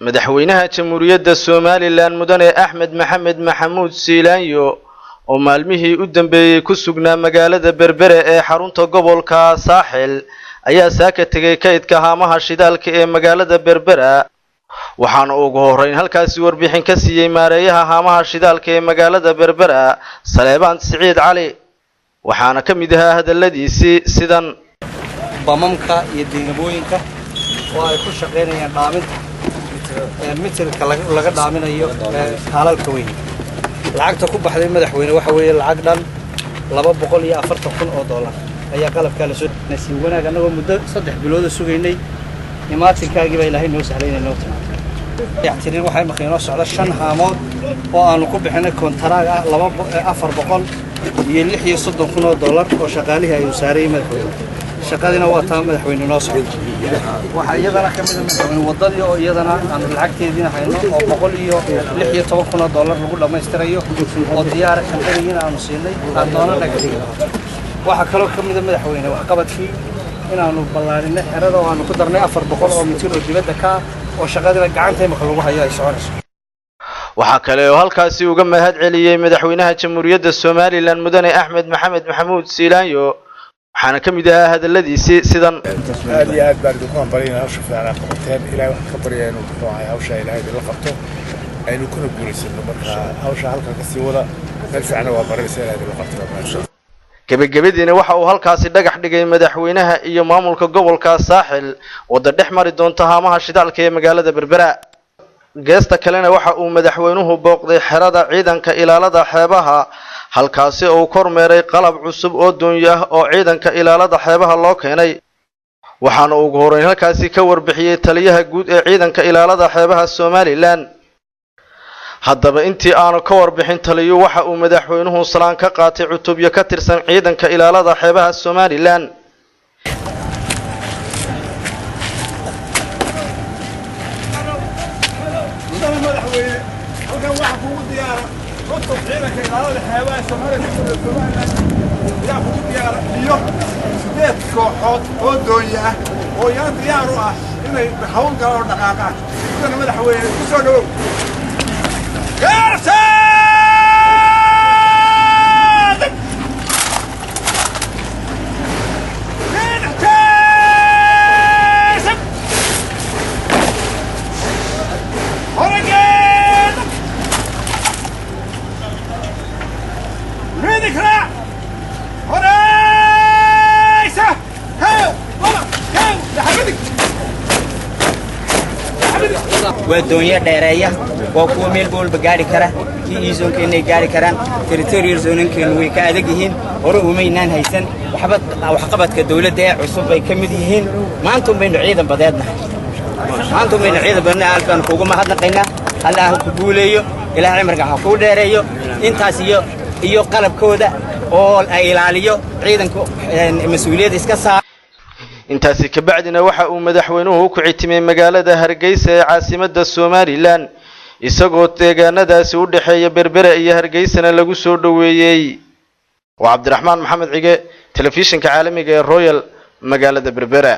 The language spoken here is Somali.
madaxweynaha jamhuuriyadda Soomaaliland mudane Axmed Maxamed Maxamuud Siilaanyo oo maalmihii u dambeeyay ku sugnaa magaalada Berbera ee xarunta gobolka Saaxil ayaa saaka tagay kaydka haamaha shidaalka ee magaalada Berbera waxaana ugu horeyn halkaasi warbixin ka siiyay maareeyaha haamaha shidaalka ee magaalada Berbera Saleebaan Siciid Cali waxaana ka mid ahaa hadaladiisii sidan bamamka iyo deegabooyinka oo ay ku shaqeynayaan dhaaminta mitirka laga dhaaminayo haalalka weyn lacagta ku baxday madaxweyne waxa weeye lacag dhan $240,000 ayaa qalabka la soo nasiin wanaag anagoo muddo 3 bilood sugaynay imaatinkaaga baa ilaahay noo sahlay inay noo timaado yactireen waxay maqiino socda 5 haamood oo aanu ku bixinay kontraag ah $436,000 oo shaqaalihi ay u saarayeen madaxweyne shaqadina waa taa madaxweyne noo socdo waxa iyadana ka mid ah madaxweyne wadadii oo iyadana aan lacagteedina hayno oo $116,000 lagu dhameystirayo oo diyaar ka dhigayna aanu siinay adoona naga dhigay waxa kale oo ka mid ah madaxweyne wax qabadkii inaanu ballaarinay xerada oo aanu ku darnay 400 oo mitir oo dibadda ka oo shaqadina gacantay marka lagu hayo ay soconayso waxa kale oo halkaasi uga mahad celiyay madaxweynaha jamhuuriyadda Soomaaliland mudane Axmed Maxamed Maxamuud Siilaanyo waxaana ka mid ahaa hadaladiisii sidan aad iyo aad baan ugu hambalyeynaa hawsha fiican qabteen ilaahay wax ka baryaa inuu ku raaxay hawsha ilaahay la qabto aynu kuna guuleysano marka hawsha halka ka sii wada meel fiican waa baranaysaa ilaahay la qabto gabagabadiina waxa uu halkaasi dhagax dhigay madaxweynaha iyo maamulka gobolka Saaxil wada dhex mari doonta haamaha shidaalka ee magaalada Berbera geesta kalena waxa uu madaxweynuhu booqday xerada ciidanka ilaalada xeebaha halkaasi oo kormeeray qalab cusub oo doonyo ah oo ciidanka ilaalada xeebaha loo keenay waxaana ugu horeyn halkaasi ka warbixiyay taliyaha guud ee ciidanka ilaalada xeebaha Soomaaliland haddaba intii aanu ka warbixin taliyo waxa uu madaxweynuhu salaan ka qaatay cutubyo ka tirsan ciidanka ilaalada xeebaha Soomaaliland ودنيا ديرية وكل ميل بول بجاري كره كي يزون كإنه جاري كران تريتوريال زونين كانوا يكادجهين ورؤومينان هيسن وحقبت كدولة ده عصوب يكمديهين ما أنتم بين عيدا بدأنا ما أنتم بين عيدا بدنا ألفان فوق ما حدنا قلنا الله قبوليه إلى عمرك حقول ديريو أنت سيو يو قلب كودا أو إلاليو عيدا مسؤولية إسكاسا intaasi ka bacdina waxa uu madaxweynuhu ku citimay magaalada Hargeysa ee caasimadda Soomaaliland isagoo deegaanadaasi u dhaxeeya Berbera iyo Hargeysana lagu soo dhaweeyay waa Cabdiraxmaan Maxamed Cige telefishinka caalamiga ee Royal magaalada Berbera